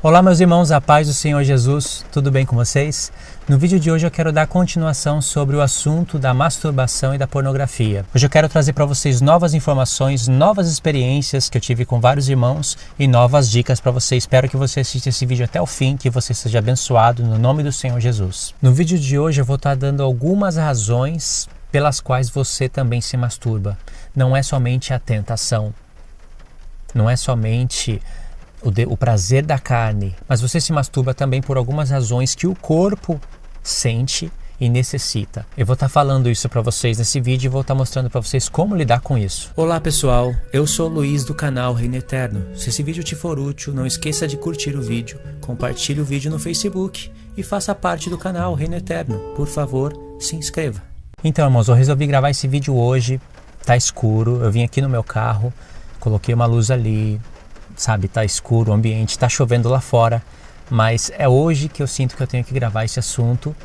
Olá meus irmãos, a paz do Senhor Jesus, tudo bem com vocês? No vídeo de hoje eu quero dar continuação sobre o assunto da masturbação e da pornografia. Hoje eu quero trazer para vocês novas informações, novas experiências que eu tive com vários irmãos e novas dicas para você. Espero que você assista esse vídeo até o fim, que você seja abençoado no nome do Senhor Jesus. No vídeo de hoje eu vou estar dando algumas razões pelas quais você também se masturba. Não é somente a tentação, não é somente o prazer da carne, mas você se masturba também por algumas razões que o corpo sente e necessita. Eu vou estar falando isso para vocês nesse vídeo e vou estar mostrando para vocês como lidar com isso. Olá pessoal, eu sou o Luiz do canal Reino Eterno. Se esse vídeo te for útil, não esqueça de curtir o vídeo, compartilhe o vídeo no Facebook e faça parte do canal Reino Eterno. Por favor, se inscreva. Então irmãos, eu resolvi gravar esse vídeo hoje, tá escuro, eu vim aqui no meu carro, coloquei uma luz ali, sabe, tá escuro o ambiente, tá chovendo lá fora, mas é hoje que eu sinto que eu tenho que gravar esse assunto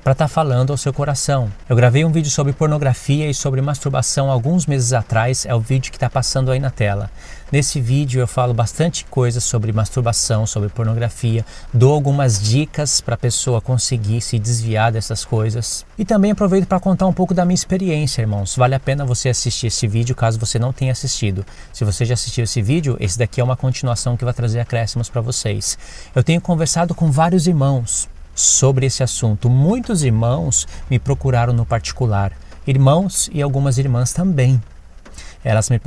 para estar falando ao seu coração. Eu gravei um vídeo sobre pornografia e sobre masturbação alguns meses atrás, é o vídeo que está passando aí na tela. Nesse vídeo eu falo bastante coisa sobre masturbação, sobre pornografia, dou algumas dicas para a pessoa conseguir se desviar dessas coisas. E também aproveito para contar um pouco da minha experiência, irmãos. Vale a pena você assistir esse vídeo caso você não tenha assistido. Se você já assistiu esse vídeo, esse daqui é uma continuação que vai trazer acréscimos para vocês. Eu tenho conversado com vários irmãos sobre esse assunto. Muitos irmãos me procuraram no particular, irmãos e algumas irmãs também. Eles me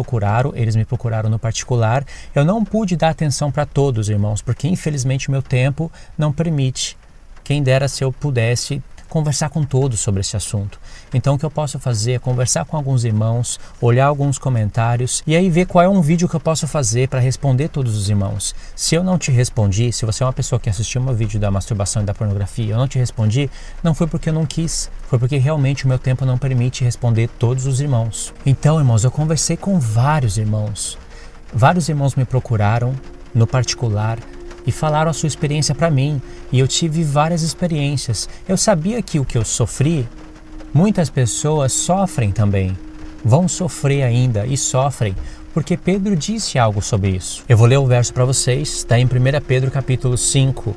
procuraram no particular. Eu não pude dar atenção para todos, irmãos, porque infelizmente o meu tempo não permite. Quem dera se eu pudesse conversar com todos sobre esse assunto. Então o que eu posso fazer é conversar com alguns irmãos, olhar alguns comentários e aí ver qual é um vídeo que eu posso fazer para responder todos os irmãos. Se eu não te respondi, se você é uma pessoa que assistiu meu vídeo da masturbação e da pornografia, eu não te respondi, não foi porque eu não quis, foi porque realmente o meu tempo não permite responder todos os irmãos. Então, irmãos, eu conversei com vários irmãos. Vários irmãos me procuraram no particular e falaram a sua experiência para mim, e eu tive várias experiências. Eu sabia que o que eu sofri, muitas pessoas sofrem também, vão sofrer ainda e sofrem, porque Pedro disse algo sobre isso. Eu vou ler o verso para vocês, está em 1 Pedro capítulo 5,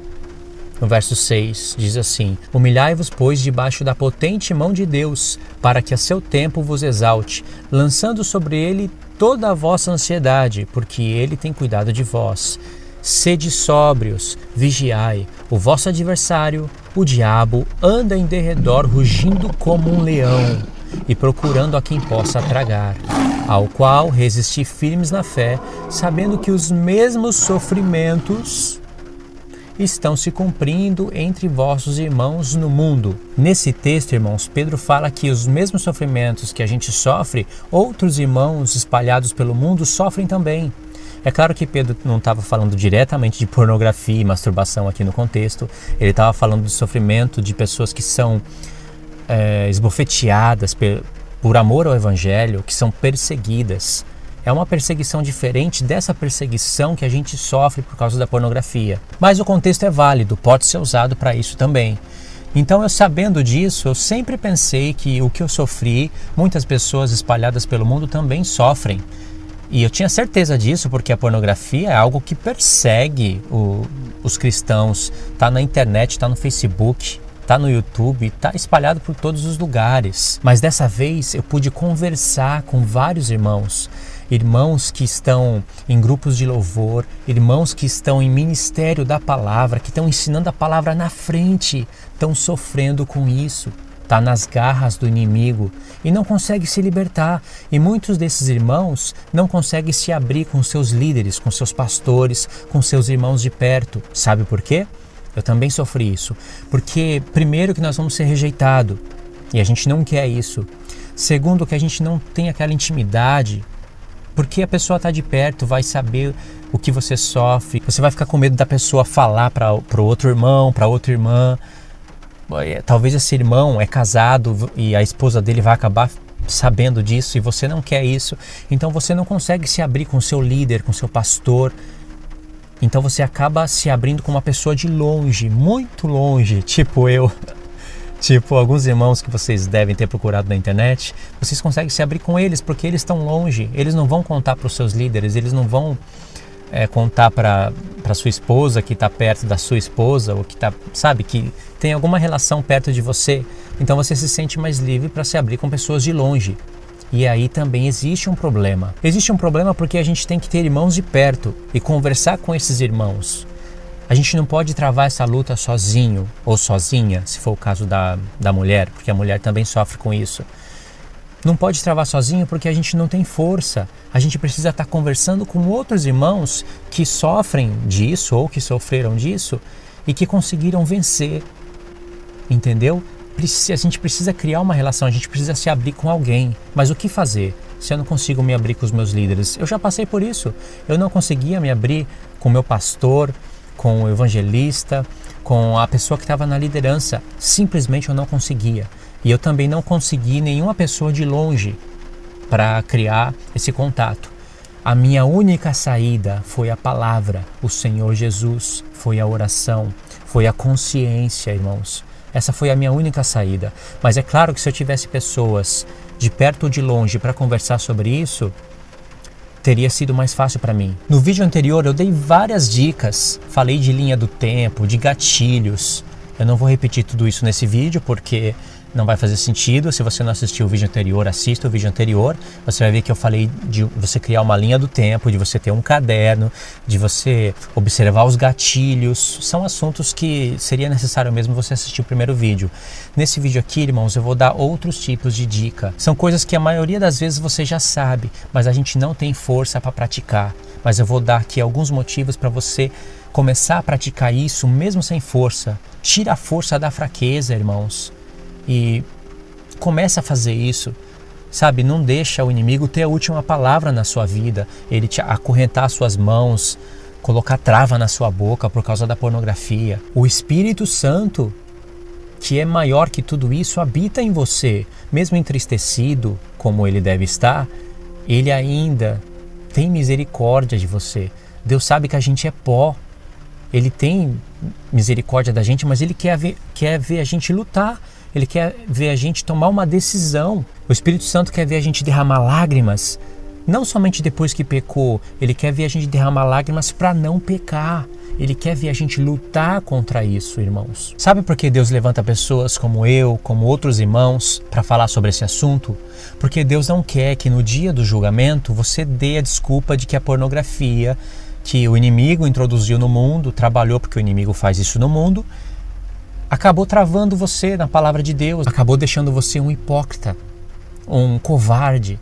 no verso 6, diz assim: Humilhai-vos, pois, debaixo da potente mão de Deus, para que a seu tempo vos exalte, lançando sobre ele toda a vossa ansiedade, porque ele tem cuidado de vós. Sede sóbrios, vigiai, o vosso adversário, o diabo, anda em derredor rugindo como um leão e procurando a quem possa tragar, ao qual resisti firmes na fé, sabendo que os mesmos sofrimentos estão se cumprindo entre vossos irmãos no mundo. Nesse texto, irmãos, Pedro fala que os mesmos sofrimentos que a gente sofre, outros irmãos espalhados pelo mundo sofrem também. É claro que Pedro não estava falando diretamente de pornografia e masturbação aqui no contexto, ele estava falando de sofrimento de pessoas que são esbofeteadas por amor ao Evangelho, que são perseguidas. É uma perseguição diferente dessa perseguição que a gente sofre por causa da pornografia. Mas o contexto é válido, pode ser usado para isso também. Então, eu sabendo disso, eu sempre pensei que o que eu sofri, muitas pessoas espalhadas pelo mundo também sofrem. E eu tinha certeza disso porque a pornografia é algo que persegue os cristãos. Está na internet, está no Facebook, está no YouTube, está espalhado por todos os lugares. Mas dessa vez eu pude conversar com vários irmãos. Irmãos que estão em grupos de louvor, irmãos que estão em ministério da palavra, que estão ensinando a palavra na frente, estão sofrendo com isso. Está nas garras do inimigo e não consegue se libertar. E muitos desses irmãos não conseguem se abrir com seus líderes, com seus pastores, com seus irmãos de perto. Sabe por quê? Eu também sofri isso. Porque, primeiro, que nós vamos ser rejeitados e a gente não quer isso. Segundo, que a gente não tem aquela intimidade, porque a pessoa está de perto, vai saber o que você sofre. Você vai ficar com medo da pessoa falar para o outro irmão, para outra irmã. Talvez esse irmão é casado e a esposa dele vai acabar sabendo disso e você não quer isso. Então você não consegue se abrir com seu líder, com seu pastor. Então você acaba se abrindo com uma pessoa de longe, muito longe, tipo eu. Tipo, alguns irmãos que vocês devem ter procurado na internet, vocês conseguem se abrir com eles porque eles estão longe. Eles não vão contar para os seus líderes, eles não vão contar para sua esposa que está perto da sua esposa, ou que está, sabe, que tem alguma relação perto de você, então você se sente mais livre para se abrir com pessoas de longe. E aí também existe um problema. Existe um problema porque a gente tem que ter irmãos de perto e conversar com esses irmãos. A gente não pode travar essa luta sozinho ou sozinha, se for o caso da mulher, porque a mulher também sofre com isso. Não pode travar sozinho porque a gente não tem força. A gente precisa estar conversando com outros irmãos que sofrem disso ou que sofreram disso e que conseguiram vencer. Entendeu? A gente precisa criar uma relação, a gente precisa se abrir com alguém. Mas o que fazer se eu não consigo me abrir com os meus líderes? Eu já passei por isso. Eu não conseguia me abrir com o meu pastor, com o evangelista, com a pessoa que estava na liderança. Simplesmente eu não conseguia. E eu também não consegui nenhuma pessoa de longe para criar esse contato. A minha única saída foi a palavra, o Senhor Jesus, foi a oração, foi a consciência, irmãos. Essa foi a minha única saída. Mas é claro que se eu tivesse pessoas de perto ou de longe para conversar sobre isso, teria sido mais fácil para mim. No vídeo anterior eu dei várias dicas, falei de linha do tempo, de gatilhos. Eu não vou repetir tudo isso nesse vídeo porque não vai fazer sentido. Se você não assistiu o vídeo anterior, assista o vídeo anterior. Você vai ver que eu falei de você criar uma linha do tempo, de você ter um caderno, de você observar os gatilhos. São assuntos que seria necessário mesmo você assistir o primeiro vídeo. Nesse vídeo aqui, irmãos, eu vou dar outros tipos de dica. São coisas que a maioria das vezes você já sabe, mas a gente não tem força para praticar. Mas eu vou dar aqui alguns motivos para você começar a praticar isso mesmo sem força. Tira a força da fraqueza, irmãos. E começa a fazer isso, sabe? Não deixa o inimigo ter a última palavra na sua vida, ele te acorrentar as suas mãos, colocar trava na sua boca por causa da pornografia. O Espírito Santo, que é maior que tudo isso, habita em você. Mesmo entristecido como ele deve estar, ele ainda tem misericórdia de você. Deus sabe que a gente é pó. Ele tem misericórdia da gente, mas ele quer ver a gente lutar. Ele quer ver a gente tomar uma decisão. O Espírito Santo quer ver a gente derramar lágrimas, não somente depois que pecou. Ele quer ver a gente derramar lágrimas para não pecar. Ele quer ver a gente lutar contra isso, irmãos. Sabe por que Deus levanta pessoas como eu, como outros irmãos, para falar sobre esse assunto? Porque Deus não quer que no dia do julgamento você dê a desculpa de que a pornografia, que o inimigo introduziu no mundo, trabalhou porque o inimigo faz isso no mundo, acabou travando você na palavra de Deus, acabou deixando você um hipócrita, um covarde.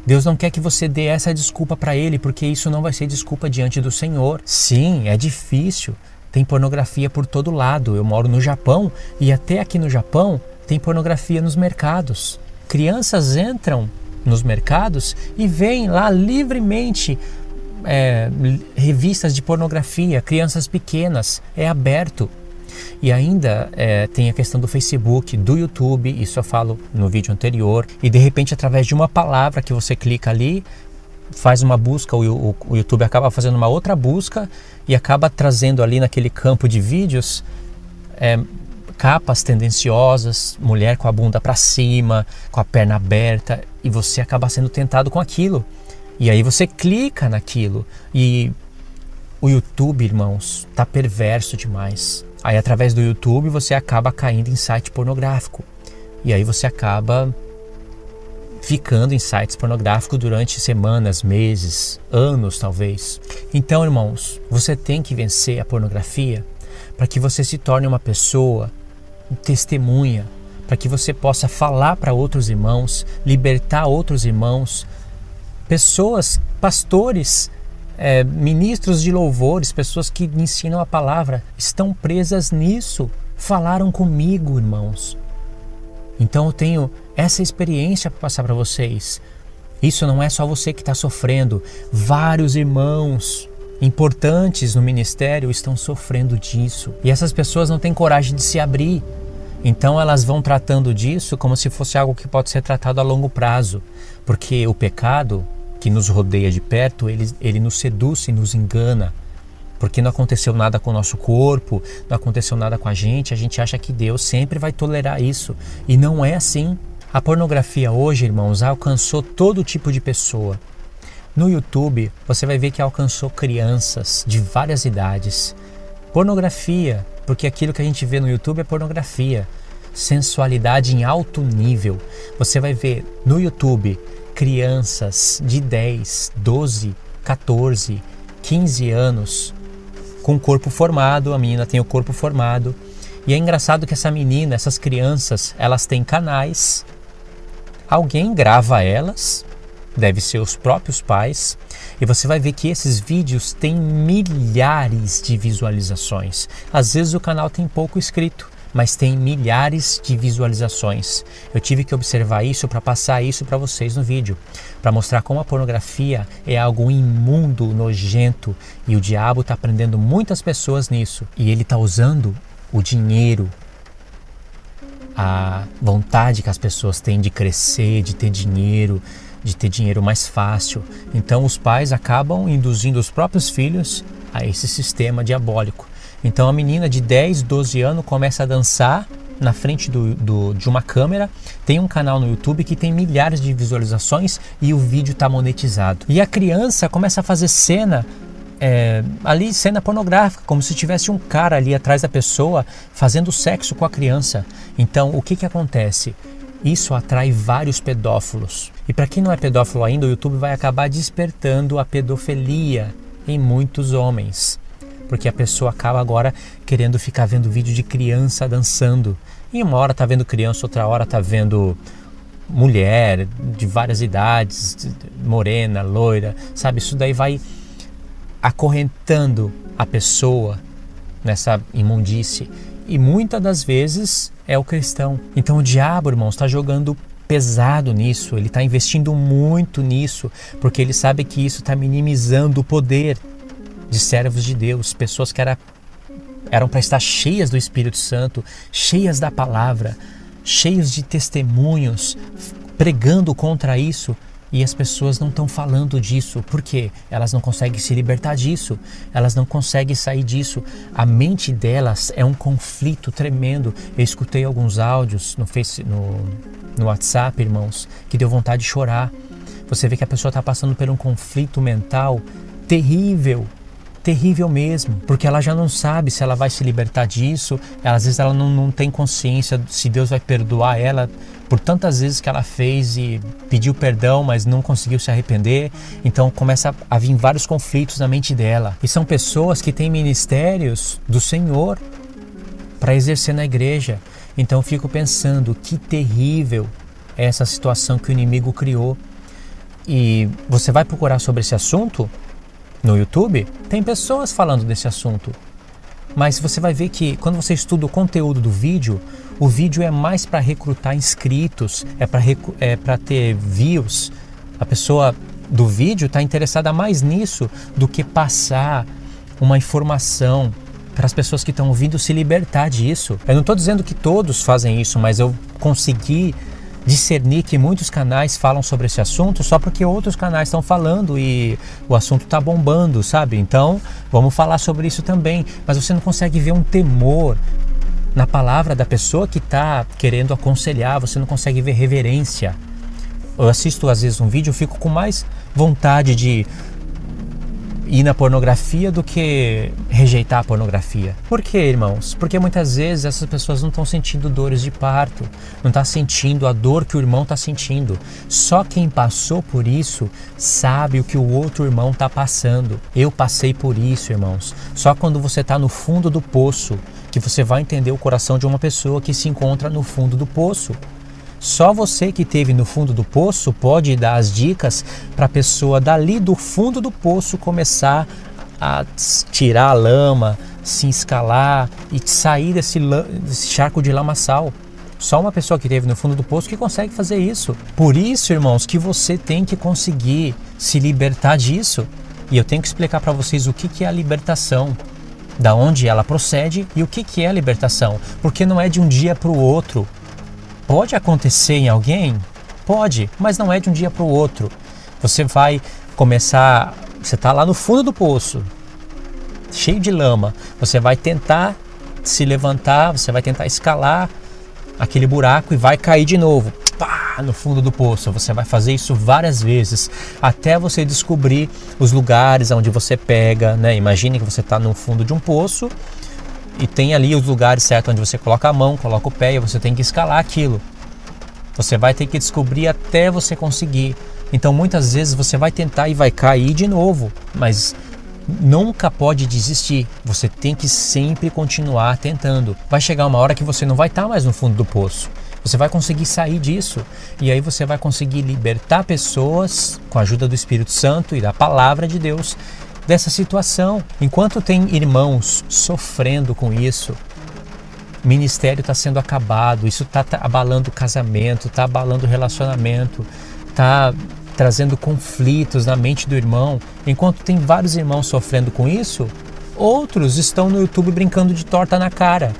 Deus não quer que você dê essa desculpa para Ele, porque isso não vai ser desculpa diante do Senhor. Sim, é difícil, tem pornografia por todo lado. Eu moro no Japão e até aqui no Japão tem pornografia nos mercados. Crianças entram nos mercados e veem lá livremente revistas de pornografia, crianças pequenas, é aberto. E ainda tem a questão do Facebook, do YouTube, isso eu falo no vídeo anterior, e de repente através de uma palavra que você clica ali, faz uma busca, o YouTube acaba fazendo uma outra busca e acaba trazendo ali naquele campo de vídeos capas tendenciosas, mulher com a bunda para cima, com a perna aberta, e você acaba sendo tentado com aquilo. E aí você clica naquilo e o YouTube, irmãos, tá perverso demais. Aí através do YouTube você acaba caindo em site pornográfico. E aí você acaba ficando em sites pornográficos durante semanas, meses, anos talvez. Então, irmãos, você tem que vencer a pornografia para que você se torne uma pessoa testemunha, para que você possa falar para outros irmãos, libertar outros irmãos, pessoas, pastores, ministros de louvores, pessoas que ensinam a palavra, estão presas nisso, falaram comigo, irmãos. Então eu tenho essa experiência para passar para vocês. Isso não é só você que está sofrendo, vários irmãos importantes no ministério estão sofrendo disso. E essas pessoas não têm coragem de se abrir. Então elas vão tratando disso como se fosse algo que pode ser tratado a longo prazo. Porque o pecado que nos rodeia de perto, ele nos seduz e nos engana. Porque não aconteceu nada com o nosso corpo, não aconteceu nada com a gente acha que Deus sempre vai tolerar isso. E não é assim. A pornografia hoje, irmãos, alcançou todo tipo de pessoa. No YouTube, você vai ver que alcançou crianças de várias idades. Pornografia, porque aquilo que a gente vê no YouTube é pornografia. Sensualidade em alto nível. Você vai ver no YouTube crianças de 10, 12, 14, 15 anos com o corpo formado, a menina tem o corpo formado. E é engraçado que essa menina, essas crianças, elas têm canais, alguém grava elas, deve ser os próprios pais, e você vai ver que esses vídeos têm milhares de visualizações. Às vezes o canal tem pouco inscrito, mas tem milhares de visualizações. Eu tive que observar isso para passar isso para vocês no vídeo, para mostrar como a pornografia é algo imundo, nojento, e o diabo está prendendo muitas pessoas nisso. E ele está usando o dinheiro, a vontade que as pessoas têm de crescer, de ter dinheiro mais fácil. Então os pais acabam induzindo os próprios filhos a esse sistema diabólico. Então a menina de 10, 12 anos começa a dançar na frente de uma câmera, tem um canal no YouTube que tem milhares de visualizações e o vídeo está monetizado. E a criança começa a fazer cena pornográfica, como se tivesse um cara ali atrás da pessoa fazendo sexo com a criança. Então o que acontece? Isso atrai vários pedófilos. E para quem não é pedófilo ainda, o YouTube vai acabar despertando a pedofilia em muitos homens. Porque a pessoa acaba agora querendo ficar vendo vídeo de criança dançando. E uma hora tá vendo criança, outra hora tá vendo mulher de várias idades, morena, loira, sabe? Isso daí vai acorrentando a pessoa nessa imundície. E muitas das vezes é o cristão. Então o diabo, irmãos, está jogando pesado nisso. Ele está investindo muito nisso, porque ele sabe que isso está minimizando o poder de servos de Deus, pessoas que eram para estar cheias do Espírito Santo, cheias da palavra, cheios de testemunhos, pregando contra isso, e as pessoas não estão falando disso. Por quê? Elas não conseguem se libertar disso, elas não conseguem sair disso. A mente delas é um conflito tremendo. Eu escutei alguns áudios no WhatsApp, irmãos, que deu vontade de chorar. Você vê que a pessoa está passando por um conflito mental terrível, terrível mesmo, porque ela já não sabe se ela vai se libertar disso. Às vezes ela não tem consciência se Deus vai perdoar ela por tantas vezes que ela fez e pediu perdão, mas não conseguiu se arrepender. Então começa a vir vários conflitos na mente dela. E são pessoas que têm ministérios do Senhor para exercer na igreja. Então eu fico pensando que terrível é essa situação que o inimigo criou. E você vai procurar sobre esse assunto no YouTube, tem pessoas falando desse assunto. Mas você vai ver que quando você estuda o conteúdo do vídeo, o vídeo é mais para recrutar inscritos, é para ter views. A pessoa do vídeo está interessada mais nisso do que passar uma informação para as pessoas que estão ouvindo se libertar disso. Eu não estou dizendo que todos fazem isso, mas eu consegui discernir que muitos canais falam sobre esse assunto só porque outros canais estão falando e o assunto está bombando, sabe? Então, vamos falar sobre isso também. Mas você não consegue ver um temor na palavra da pessoa que está querendo aconselhar, você não consegue ver reverência. Eu assisto às vezes um vídeo e fico com mais vontade de ir na pornografia do que rejeitar a pornografia. Por quê, irmãos? Porque muitas vezes essas pessoas não estão sentindo dores de parto, não estão sentindo a dor que o irmão está sentindo. Só quem passou por isso sabe o que o outro irmão está passando. Eu passei por isso, irmãos. Só quando você está no fundo do poço que você vai entender o coração de uma pessoa que se encontra no fundo do poço. Só você que esteve no fundo do poço pode dar as dicas para a pessoa dali do fundo do poço começar a tirar a lama, se escalar e sair desse charco de lamaçal. Só uma pessoa que esteve no fundo do poço que consegue fazer isso. Por isso, irmãos, que você tem que conseguir se libertar disso. E eu tenho que explicar para vocês o que é a libertação, da onde ela procede e o que é a libertação. Porque não é de um dia para o outro. Pode acontecer em alguém? Pode, mas não é de um dia para o outro. Você vai começar, você está lá no fundo do poço, cheio de lama. Você vai tentar se levantar, você vai tentar escalar aquele buraco e vai cair de novo. Pá, lá no fundo do poço. Você vai fazer isso várias vezes até você descobrir os lugares onde você pega, né? Imagine que você está no fundo de um poço e tem ali os lugares certos onde você coloca a mão, coloca o pé e você tem que escalar aquilo. Você vai ter que descobrir até você conseguir. Então muitas vezes você vai tentar e vai cair de novo, mas nunca pode desistir. Você tem que sempre continuar tentando. Vai chegar uma hora que você não vai estar mais no fundo do poço. Você vai conseguir sair disso. E aí você vai conseguir libertar pessoas com a ajuda do Espírito Santo e da Palavra de Deus dessa situação. Enquanto tem irmãos sofrendo com isso, o ministério está sendo acabado, isso está abalando o casamento, está abalando o relacionamento, está trazendo conflitos na mente do irmão. Enquanto tem vários irmãos sofrendo com isso, outros estão no YouTube brincando de torta na cara.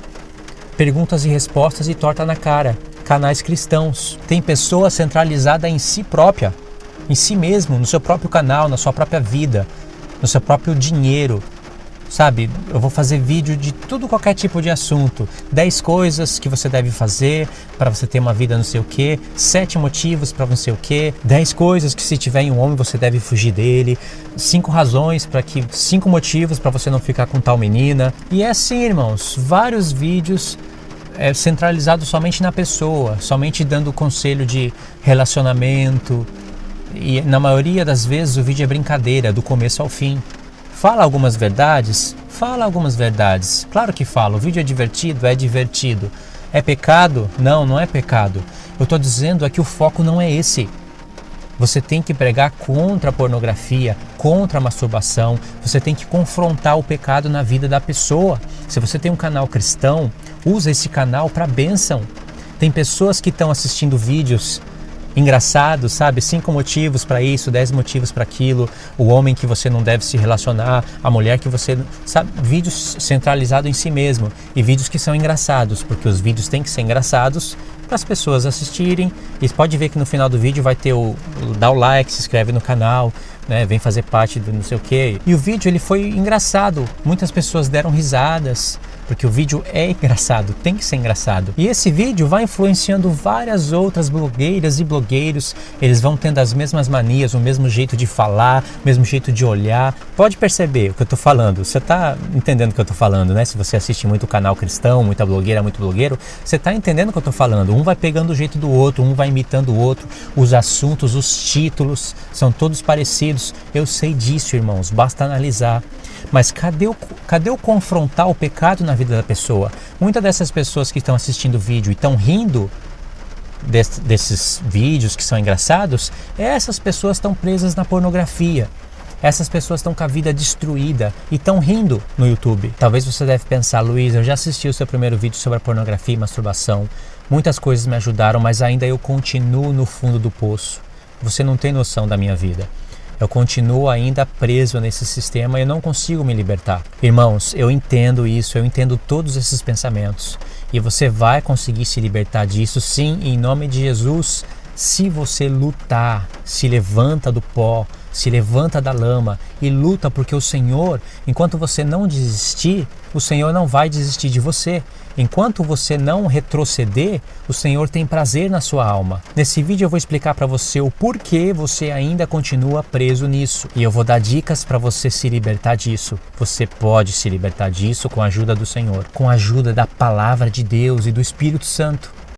Perguntas e respostas e torta na cara. Canais cristãos. Tem pessoa centralizada em si própria, em si mesmo, no seu próprio canal, na sua própria vida, no seu próprio dinheiro. Sabe, eu vou fazer vídeo de tudo, qualquer tipo de assunto. 10 coisas que você deve fazer para você ter uma vida não sei o quê. 7 motivos para não sei o quê. 10 coisas que se tiver em um homem você deve fugir dele. 5 razões para que... 5 motivos para você não ficar com tal menina. E é assim, irmãos, vários vídeos centralizados somente na pessoa. Somente dando conselho de relacionamento. E na maioria das vezes o vídeo é brincadeira, do começo ao fim. Fala algumas verdades? Fala algumas verdades. Claro que fala. O vídeo é divertido? É divertido. É pecado? Não, não é pecado. Eu estou dizendo é que o foco não é esse. Você tem que pregar contra a pornografia, contra a masturbação. Você tem que confrontar o pecado na vida da pessoa. Se você tem um canal cristão, usa esse canal para bênção. Tem pessoas que estão assistindo vídeos engraçados, sabe? 5 motivos para isso, 10 motivos para aquilo, o homem que você não deve se relacionar, a mulher que você... Sabe? Vídeos centralizados em si mesmo e vídeos que são engraçados, porque os vídeos têm que ser engraçados para as pessoas assistirem. E pode ver que no final do vídeo vai ter dá o like, se inscreve no canal, né? Vem fazer parte do não sei o que. E o vídeo ele foi engraçado, muitas pessoas deram risadas, porque o vídeo é engraçado, tem que ser engraçado. E esse vídeo vai influenciando várias outras blogueiras e blogueiros. Eles vão tendo as mesmas manias, o mesmo jeito de falar, o mesmo jeito de olhar. Pode perceber o que eu tô falando. Você tá entendendo o que eu tô falando, né? Se você assiste muito canal cristão, muita blogueira, muito blogueiro, você tá entendendo o que eu tô falando. Um vai pegando o jeito do outro, um vai imitando o outro. Os assuntos, os títulos são todos parecidos. Eu sei disso, irmãos, basta analisar. Mas cadê o confrontar o pecado na vida da pessoa? Muitas dessas pessoas que estão assistindo o vídeo e estão rindo desses vídeos que são engraçados, essas pessoas estão presas na pornografia. Essas pessoas estão com a vida destruída e estão rindo no YouTube. Talvez você deve pensar, Luiz, eu já assisti o seu primeiro vídeo sobre a pornografia e masturbação. Muitas coisas me ajudaram, mas ainda eu continuo no fundo do poço. Você não tem noção da minha vida. Eu continuo ainda preso nesse sistema e eu não consigo me libertar. Irmãos, eu entendo isso, eu entendo todos esses pensamentos. E você vai conseguir se libertar disso, sim, em nome de Jesus. Se você lutar, se levanta do pó, se levanta da lama e luta, porque o Senhor, enquanto você não desistir, o Senhor não vai desistir de você. Enquanto você não retroceder, o Senhor tem prazer na sua alma. Nesse vídeo eu vou explicar para você o porquê você ainda continua preso nisso. E eu vou dar dicas para você se libertar disso. Você pode se libertar disso com a ajuda do Senhor, com a ajuda da Palavra de Deus e do Espírito Santo.